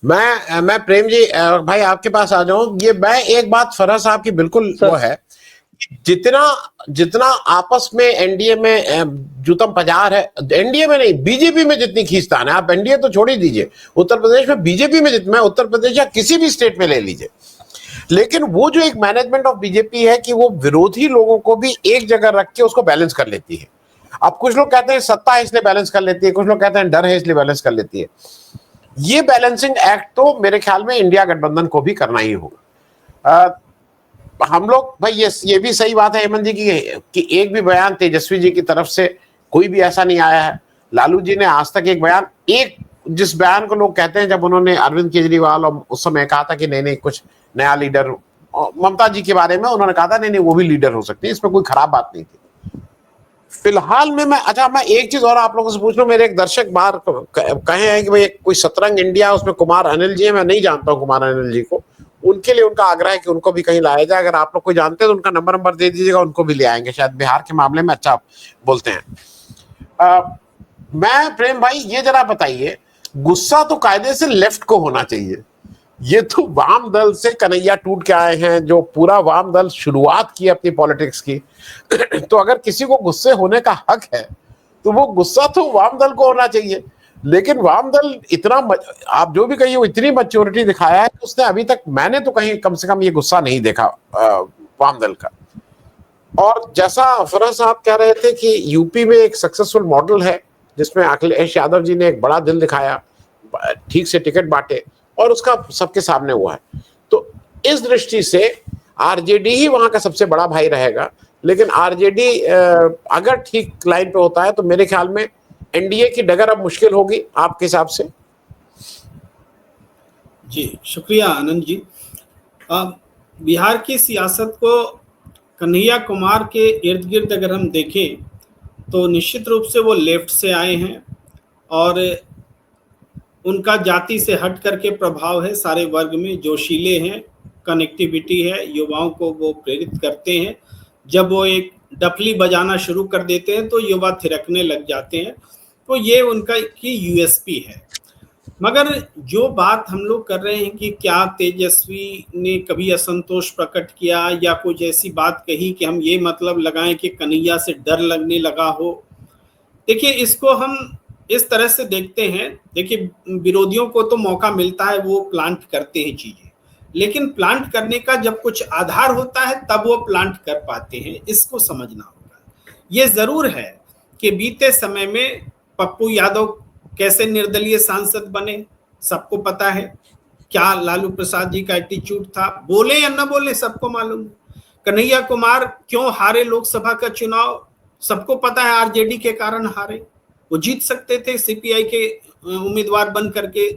मैं प्रेम जी भाई आपके पास आ जाऊं। ये मैं एक बात फरह साहब की बिल्कुल वो सर। है, जितना जितना आपस में एनडीए में जूतम पजार है, एनडीए में नहीं बीजेपी में जितनी खींचतान है, आप एनडीए तो छोड़ ही दीजिए, उत्तर प्रदेश में बीजेपी में जितना, उत्तर प्रदेश या किसी भी स्टेट में ले लीजिए, लेकिन वो जो एक मैनेजमेंट ऑफ बीजेपी है कि वो विरोधी लोगों को भी एक जगह रख के उसको बैलेंस कर लेती है। अब कुछ लोग कहते हैं सत्ता है इसलिए बैलेंस कर लेती है, कुछ लोग कहते हैं डर है इसलिए बैलेंस कर लेती है। ये बैलेंसिंग एक्ट तो मेरे ख्याल में इंडिया गठबंधन को भी करना ही होगा। हम लोग भाई ये भी सही बात है हेमंत जी कि एक भी बयान तेजस्वी जी की तरफ से कोई भी ऐसा नहीं आया है। लालू जी ने आज तक एक बयान, एक जिस बयान को लोग कहते हैं जब उन्होंने अरविंद केजरीवाल और उस समय कहा था कि नहीं नहीं कुछ नया लीडर, ममता जी के बारे में उन्होंने कहा था नहीं नहीं वो भी लीडर हो सकती है, इसमें कोई खराब बात नहीं थी। फिलहाल में मैं एक चीज और आप लोगों से पूछ लूं। मेरे एक दर्शक बाहर कहे हैं कि भाई कोई सतरंग इंडिया, उसमें कुमार अनिल जी है, मैं नहीं जानता हूं कुमार अनिल जी को, उनके लिए उनका आग्रह है कि उनको भी कहीं लाया जाए। अगर आप लोग कोई जानते हैं तो उनका नंबर दे दीजिएगा, उनको भी ले आएंगे, शायद बिहार के मामले में अच्छा बोलते हैं। मैं प्रेम भाई ये जरा बताइए, गुस्सा तो कायदे से लेफ्ट को होना चाहिए, ये तो वाम दल से कन्हैया टूट के आए हैं, जो पूरा वाम दल शुरुआत की अपनी पॉलिटिक्स की तो अगर किसी को गुस्से होने का हक है तो वो गुस्सा तो वाम दल को होना चाहिए। लेकिन वाम दल इतना आप जो भी कहिए वो इतनी मैच्योरिटी दिखाया है कि उसने अभी तक, मैंने तो कहीं कम से कम ये गुस्सा नहीं देखा वाम दल का। और जैसा फरह साहब कह रहे थे कि यूपी में एक सक्सेसफुल मॉडल है जिसमें अखिलेश यादव जी ने एक बड़ा दिल दिखाया, ठीक से टिकट बांटे और उसका सबके सामने हुआ है, तो इस दृष्टि से आरजेडी ही वहां का सबसे बड़ा भाई रहेगा। लेकिन आरजेडी अगर ठीक लाइन पे होता है तो मेरे ख्याल में एनडीए की डगर अब मुश्किल होगी आपके हिसाब से। जी शुक्रिया आनंद जी। बिहार की सियासत को कन्हैया कुमार के इर्द गिर्द अगर हम देखें तो निश्चित रूप से वो लेफ्ट से आए हैं और उनका जाति से हट करके प्रभाव है, सारे वर्ग में जोशीले हैं, कनेक्टिविटी है, युवाओं को वो प्रेरित करते हैं। जब वो एक डफली बजाना शुरू कर देते हैं तो युवा थिरकने लग जाते हैं, तो ये उनका की यूएसपी है। मगर जो बात हम लोग कर रहे हैं कि क्या तेजस्वी ने कभी असंतोष प्रकट किया या कुछ ऐसी बात कही कि हम ये मतलब लगाएं कि कन्हैया से डर लगने लगा हो, देखिए इसको हम इस तरह से देखते हैं। देखिए विरोधियों को तो मौका मिलता है, वो प्लांट करते हैं चीजें, लेकिन प्लांट करने का जब कुछ आधार होता है तब वो प्लांट कर पाते हैं, इसको समझना होगा। ये जरूर है कि बीते समय में पप्पू यादव कैसे निर्दलीय सांसद बने, सबको पता है। क्या लालू प्रसाद जी का एटीट्यूड था, बोले या न बोले सबको मालूम है। कन्हैया कुमार क्यों हारे लोकसभा का चुनाव, सबको पता है, आरजेडी के कारण हारे। वो जीत सकते थे सीपीआई के उम्मीदवार बन करके,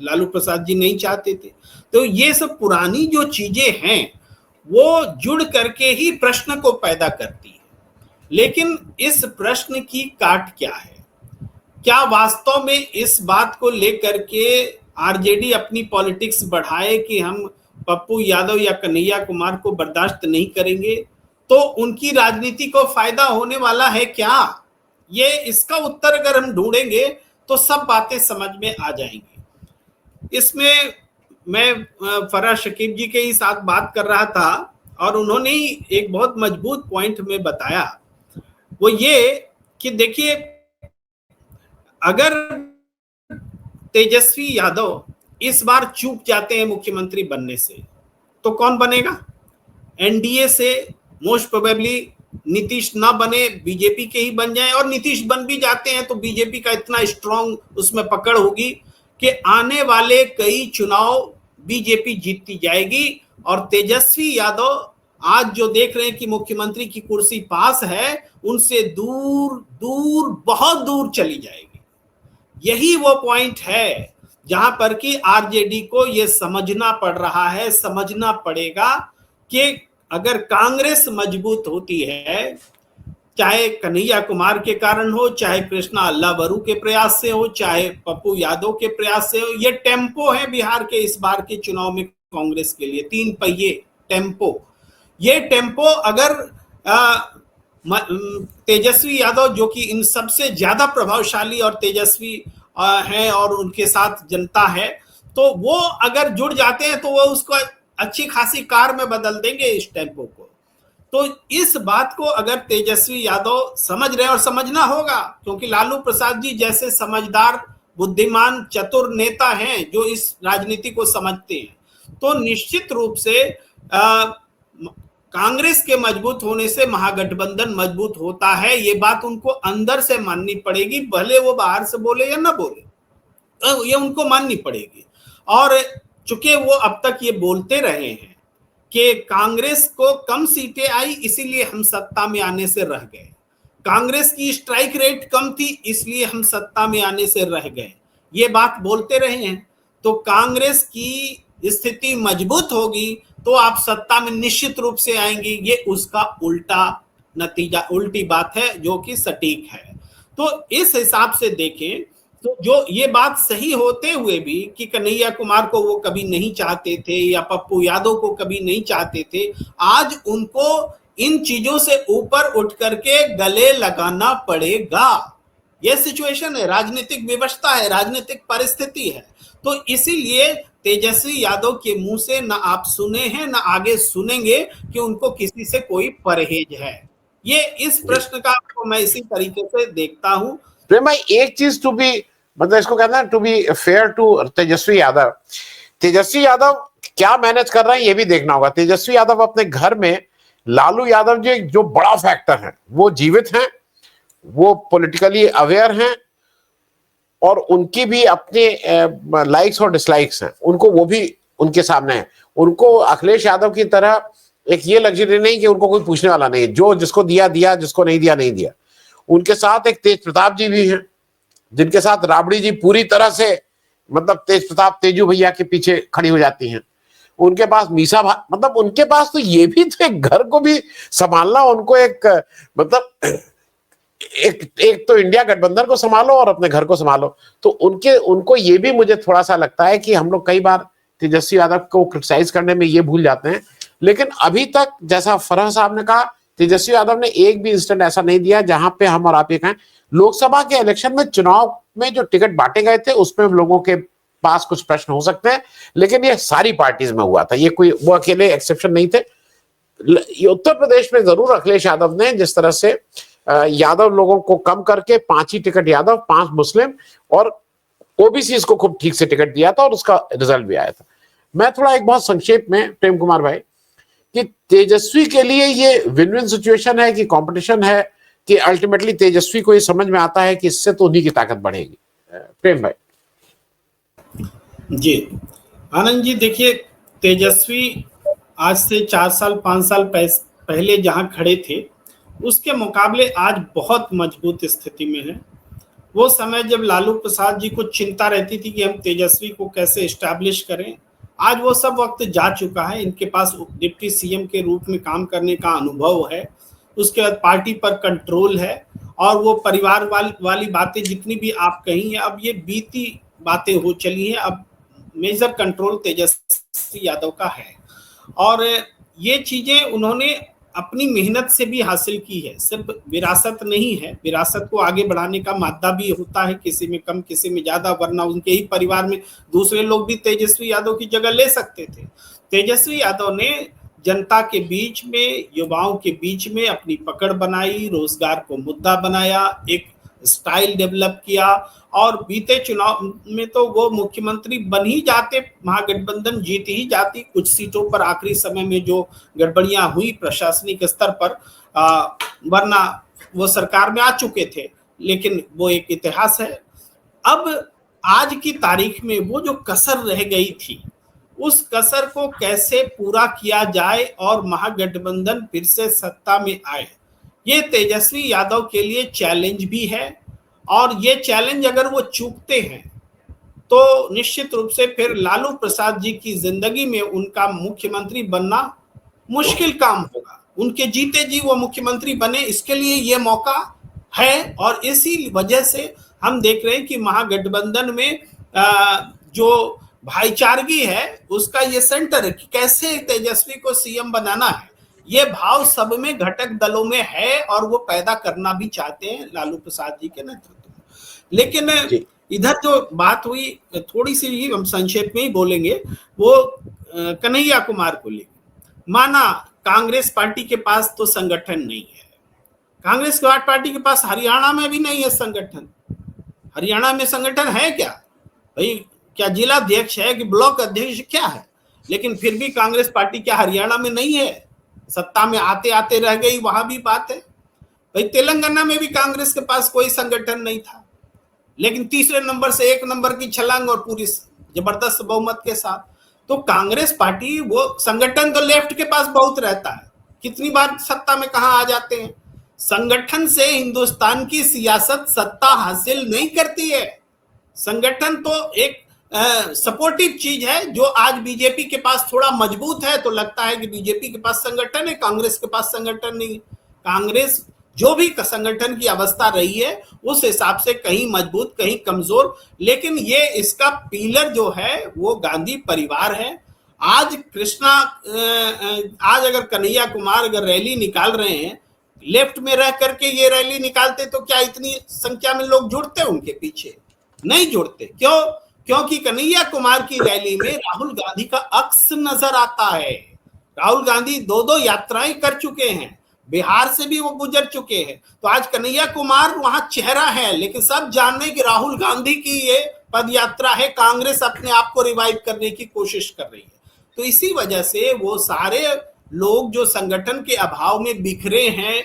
लालू प्रसाद जी नहीं चाहते थे। तो ये सब पुरानी जो चीजें हैं वो जुड़ करके ही प्रश्न को पैदा करती है। लेकिन इस प्रश्न की काट क्या है? क्या वास्तव में इस बात को लेकर के आरजेडी अपनी पॉलिटिक्स बढ़ाए कि हम पप्पू यादव या कन्हैया कुमार को बर्दाश्त नहीं करेंगे, तो उनकी राजनीति को फायदा होने वाला है क्या? ये इसका उत्तर अगर हम ढूंढेंगे तो सब बातें समझ में आ जाएंगी। इसमें मैं फराह शकीब जी के ही साथ बात कर रहा था और उन्होंने ही एक बहुत मजबूत पॉइंट में बताया, वो ये कि देखिए अगर तेजस्वी यादव इस बार चूक जाते हैं मुख्यमंत्री बनने से तो कौन बनेगा? एनडीए से मोस्ट प्रोबेबली नीतीश ना बने, बीजेपी के ही बन जाए, और नीतीश बन भी जाते हैं तो बीजेपी का इतना स्ट्रांग उसमें पकड़ होगी कि आने वाले कई चुनाव बीजेपी जीतती जाएगी। और तेजस्वी यादव आज जो देख रहे हैं कि मुख्यमंत्री की कुर्सी पास है, उनसे दूर दूर बहुत दूर चली जाएगी। यही वो पॉइंट है जहां पर कि आरजेडी को यह समझना पड़ रहा है, समझना पड़ेगा कि अगर कांग्रेस मजबूत होती है, चाहे कन्हैया कुमार के कारण हो, चाहे कृष्णा अल्लावरू के प्रयास से हो, चाहे पप्पू यादव के प्रयास से हो, ये टेम्पो है बिहार के इस बार के चुनाव में कांग्रेस के लिए, 3 पहिए टेम्पो। ये टेम्पो अगर तेजस्वी यादव जो कि इन सबसे ज्यादा प्रभावशाली और तेजस्वी हैं और उनके साथ जनता है, तो वो अगर जुड़ जाते हैं तो वो उसको अच्छी खासी कार में बदल देंगे इस टेम्पो को। तो इस बात को अगर तेजस्वी यादव समझ रहे हैं, और समझना होगा, क्योंकि लालू प्रसाद जी जैसे समझदार, बुद्धिमान, चतुर नेता हैं जो इस राजनीति को समझते हैं, तो निश्चित रूप से कांग्रेस के मजबूत होने से महागठबंधन मजबूत होता है, ये बात उनको अंदर से माननी पड़ेगी, भले वो बाहर से बोले या ना बोले, ये उनको माननी पड़ेगी। और चूंकि वो अब तक ये बोलते रहे हैं कि कांग्रेस को कम सीटें आई इसीलिए हम सत्ता में आने से रह गए, कांग्रेस की स्ट्राइक रेट कम थी इसलिए हम सत्ता में आने से रह गए, ये बात बोलते रहे हैं, तो कांग्रेस की स्थिति मजबूत होगी तो आप सत्ता में निश्चित रूप से आएंगे, ये उसका उल्टा नतीजा, उल्टी बात है जो कि सटीक है। तो इस हिसाब से देखें तो जो ये बात सही होते हुए भी कि कन्हैया कुमार को वो कभी नहीं चाहते थे या पप्पू यादव को कभी नहीं चाहते थे, आज उनको इन चीजों से ऊपर उठ करके गले लगाना पड़ेगा। यह सिचुएशन है, राजनीतिक व्यवस्था है, राजनीतिक परिस्थिति है। तो इसीलिए तेजस्वी यादव के मुंह से ना आप सुने हैं ना आगे सुनेंगे कि उनको किसी से कोई परहेज है। ये इस प्रश्न का आपको मैं इसी तरीके से देखता हूं। प्रेम भाई, एक चीज टू बी, मतलब इसको कहना है to be fair to Tejashwi Yadav, Tejashwi Yadav क्या मैनेज कर रहे हैं ये भी देखना होगा। तेजस्वी यादव अपने घर में लालू यादव जी जो बड़ा फैक्टर है, वो जीवित हैं, वो पॉलिटिकली अवेयर हैं, और उनकी भी अपने लाइक्स और डिसलाइक्स हैं, उनको वो भी उनके सामने है। उनको अखिलेश यादव की तरह एक ये लग्जरी नहीं कि उनको कोई पूछने वाला नहीं है, जो जिसको दिया दिया, जिसको नहीं दिया नहीं दिया। उनके साथ एक तेज प्रताप जी भी हैं, जिनके साथ राबड़ी जी पूरी तरह से, मतलब तेज प्रताप तेजू भैया के पीछे खड़ी हो जाती हैं। उनके पास मीसा, मतलब उनके पास तो ये भी तो एक घर को भी संभालना, उनको एक मतलब एक तो इंडिया गठबंधन को संभालो और अपने घर को संभालो। तो उनको ये भी मुझे थोड़ा सा लगता है कि हम लोग कई बार तेजस्वी यादव को क्रिटिसाइज करने में ये भूल जाते हैं। लेकिन अभी तक जैसा फरह साहब ने कहा, तेजस्वी यादव ने एक भी इंस्टेंट ऐसा नहीं दिया जहां पे हम और आप ये कहें। लोकसभा के इलेक्शन में, चुनाव में जो टिकट बांटे गए थे उसमें लोगों के पास कुछ प्रश्न हो सकते हैं, लेकिन ये सारी पार्टीज में हुआ था, ये कोई वो अकेले एक्सेप्शन नहीं थे। उत्तर प्रदेश में जरूर अखिलेश यादव ने जिस तरह से यादव लोगों को कम करके 5 ही टिकट यादव, 5 मुस्लिम और ओबीसी को खूब ठीक से टिकट दिया था, और उसका रिजल्ट भी आया था। मैं थोड़ा एक बहुत संक्षेप में, प्रेम कुमार भाई, कि तेजस्वी के लिए ये विन विन सिचुएशन है कि कंपटीशन है, कि अल्टीमेटली तेजस्वी को ये समझ में आता है कि इससे तो उन्हीं की ताकत बढ़ेगी। प्रेम भाई जी, आनंद जी, देखिए, तेजस्वी आज से 4 साल 5 साल पहले जहां खड़े थे उसके मुकाबले आज बहुत मजबूत स्थिति में है। वो समय जब लालू प्रसाद जी को चिंता रहती थी कि हम तेजस्वी को कैसे एस्टैब्लिश करें, आज वो सब वक्त जा चुका है। इनके पास डिप्टी सीएम के रूप में काम करने का अनुभव है, उसके बाद पार्टी पर कंट्रोल है, और वो परिवार वाली बातें जितनी भी आप कही हैं, अब ये बीती बातें हो चली हैं। अब मेजर कंट्रोल तेजस्वी यादव का है, और ये चीजें उन्होंने अपनी मेहनत से भी हासिल की है, सिर्फ विरासत नहीं है। विरासत को आगे बढ़ाने का मादा भी होता है, किसी में कम किसी में ज्यादा, वरना उनके ही परिवार में दूसरे लोग भी तेजस्वी यादव की जगह ले सकते थे। तेजस्वी यादव ने जनता के बीच में, युवाओं के बीच में अपनी पकड़ बनाई, रोजगार को मुद्दा बनाया, एक स्टाइल डेवलप किया, और बीते चुनाव में तो वो मुख्यमंत्री बन ही जाते, महागठबंधन जीत ही जाती। कुछ सीटों पर आखिरी समय में जो गड़बड़ियां हुई प्रशासनिक स्तर पर, वरना वो सरकार में आ चुके थे, लेकिन वो एक इतिहास है। अब आज की तारीख में वो जो कसर रह गई थी, उस कसर को कैसे पूरा किया जाए और महागठबंधन फिर से सत्ता में आए, ये तेजस्वी यादव के लिए चैलेंज भी है। और ये चैलेंज अगर वो चूकते हैं तो निश्चित रूप से फिर लालू प्रसाद जी की जिंदगी में उनका मुख्यमंत्री बनना मुश्किल काम होगा। उनके जीते जी वो मुख्यमंत्री बने, इसके लिए ये मौका है। और इसी वजह से हम देख रहे हैं कि महागठबंधन में जो भाईचारगी है उसका ये सेंटर है कि कैसे तेजस्वी को सीएम बनाना है। ये भाव सब में, घटक दलों में है, और वो पैदा करना भी चाहते हैं लालू प्रसाद जी के नेतृत्व में। लेकिन इधर जो बात हुई थोड़ी सी ही हम संक्षेप में ही बोलेंगे, वो कन्हैया कुमार को लेकर। माना कांग्रेस पार्टी के पास तो संगठन नहीं है, कांग्रेस पार्टी के पास हरियाणा में भी नहीं है संगठन। हरियाणा में संगठन है क्या भाई? क्या जिला अध्यक्ष है कि ब्लॉक अध्यक्ष क्या है? लेकिन फिर भी कांग्रेस पार्टी क्या हरियाणा में नहीं है? सत्ता में आते आते रह गई, वहां भी बात है भाई। तेलंगाना में भी कांग्रेस के पास कोई संगठन नहीं था, लेकिन तीसरे नंबर से एक नंबर की छलांग और पूरी जबरदस्त बहुमत के साथ। तो कांग्रेस पार्टी, वो संगठन तो लेफ्ट के पास बहुत रहता है, कितनी बार सत्ता में कहां आ जाते हैं। संगठन से हिंदुस्तान की सियासत सत्ता हासिल नहीं करती है। संगठन तो एक सपोर्टिव चीज है, जो आज बीजेपी के पास थोड़ा मजबूत है, तो लगता है कि बीजेपी के पास संगठन है, कांग्रेस के पास संगठन नहीं। कांग्रेस जो भी संगठन की अवस्था रही है उस हिसाब से कहीं मजबूत कहीं कमजोर, लेकिन ये इसका पिलर जो है वो गांधी परिवार है। आज आज अगर कन्हैया कुमार अगर रैली निकाल रहे हैं, लेफ्ट में रह करके ये रैली निकालते तो क्या इतनी संख्या में लोग जुड़ते उनके पीछे? नहीं जुड़ते। क्यों? क्योंकि कन्हैया कुमार की रैली में राहुल गांधी का अक्स नजर आता है। राहुल गांधी दो यात्राएं कर चुके हैं, बिहार से भी वो गुजर चुके हैं। तो आज कन्हैया कुमार वहां चेहरा है, लेकिन सब जान रहे कि राहुल गांधी की ये पद यात्रा है, कांग्रेस अपने आप को रिवाइव करने की कोशिश कर रही है। तो इसी वजह से वो सारे लोग जो संगठन के अभाव में बिखरे हैं,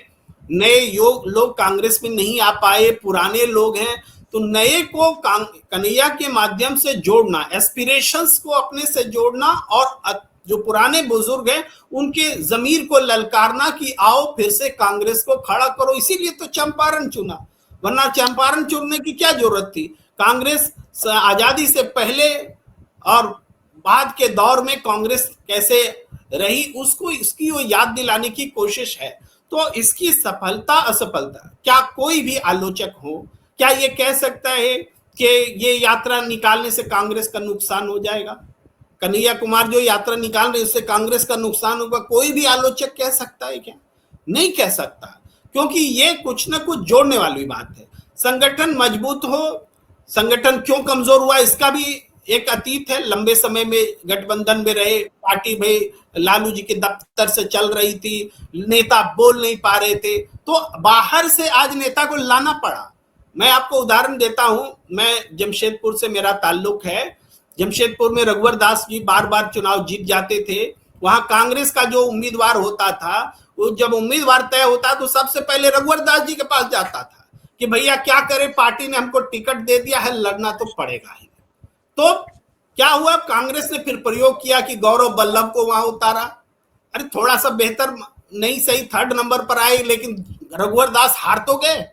नए लोग कांग्रेस में नहीं आ पाए, पुराने लोग हैं, तो नए को कन्हैया के माध्यम से जोड़ना, एस्पिरेशंस को अपने से जोड़ना, और जो पुराने बुजुर्ग हैं उनके जमीर को ललकारना कि आओ फिर से कांग्रेस को खड़ा करो। इसीलिए तो चंपारण चुना, वरना चंपारण चुनने की क्या जरूरत थी? कांग्रेस आजादी से पहले और बाद के दौर में कांग्रेस कैसे रही, उसको इसकी वो याद दिलाने की कोशिश है। तो इसकी सफलता असफलता क्या कोई भी आलोचक हो, क्या ये कह सकता है कि ये यात्रा निकालने से कांग्रेस का नुकसान हो जाएगा? कन्हैया कुमार जो यात्रा निकाल रहे उससे कांग्रेस का नुकसान होगा, कोई भी आलोचक कह सकता है क्या? नहीं कह सकता, क्योंकि ये कुछ ना कुछ जोड़ने वाली बात है। संगठन मजबूत हो, संगठन क्यों कमजोर हुआ इसका भी एक अतीत है। लंबे समय में गठबंधन में रहे, पार्टी भाई लालू जी के दफ्तर से चल रही थी, नेता बोल नहीं पा रहे थे, तो बाहर से आज नेता को लाना पड़ा। मैं आपको उदाहरण देता हूं, मैं जमशेदपुर से मेरा ताल्लुक है। जमशेदपुर में रघुवर दास जी बार बार चुनाव जीत जाते थे। वहां कांग्रेस का जो उम्मीदवार होता था, वो जब उम्मीदवार तय होता तो सबसे पहले रघुवर दास जी के पास जाता था कि भैया क्या करें, पार्टी ने हमको टिकट दे दिया है, लड़ना तो पड़ेगा ही। तो क्या हुआ, कांग्रेस ने फिर प्रयोग किया कि गौरव वल्लभ को वहां उतारा। अरे थोड़ा सा बेहतर नहीं सही, थर्ड नंबर पर आए, लेकिन रघुवर दास हार तो गए।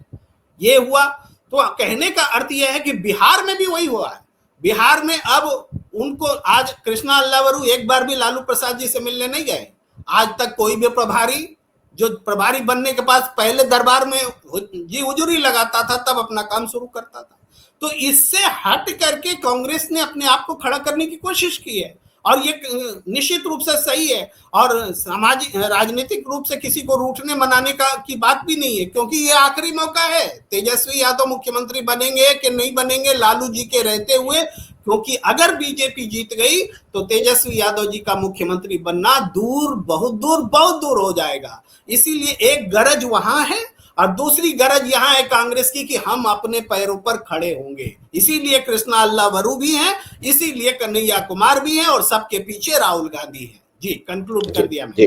ये हुआ। तो कहने का अर्थ यह है कि बिहार में भी वही हुआ है। बिहार में अब उनको आज कृष्णा अल्लावरू एक बार भी लालू प्रसाद जी से मिलने नहीं गए। आज तक कोई भी प्रभारी, जो प्रभारी बनने के बाद पहले दरबार में जी हुजूरी लगाता था, तब अपना काम शुरू करता था। तो इससे हट करके कांग्रेस ने अपने आप को खड़ा करने की कोशिश की है, और ये निश्चित रूप से सही है। और सामाजिक राजनीतिक रूप से किसी को रूठने मनाने की बात भी नहीं है, क्योंकि ये आखिरी मौका है। तेजस्वी यादव मुख्यमंत्री बनेंगे कि नहीं बनेंगे लालू जी के रहते हुए, क्योंकि अगर बीजेपी जीत गई तो तेजस्वी यादव जी का मुख्यमंत्री बनना दूर, बहुत दूर, बहुत दूर हो जाएगा। इसीलिए एक गरज वहां है और दूसरी गरज यहां है कांग्रेस की कि हम अपने पैरों पर खड़े होंगे। इसीलिए कृष्णा अल्लावरू भी हैं, इसीलिए कन्हैया कुमार भी हैं, और सबके पीछे राहुल गांधी हैं। जी, कंक्लूड कर दिया मैंने।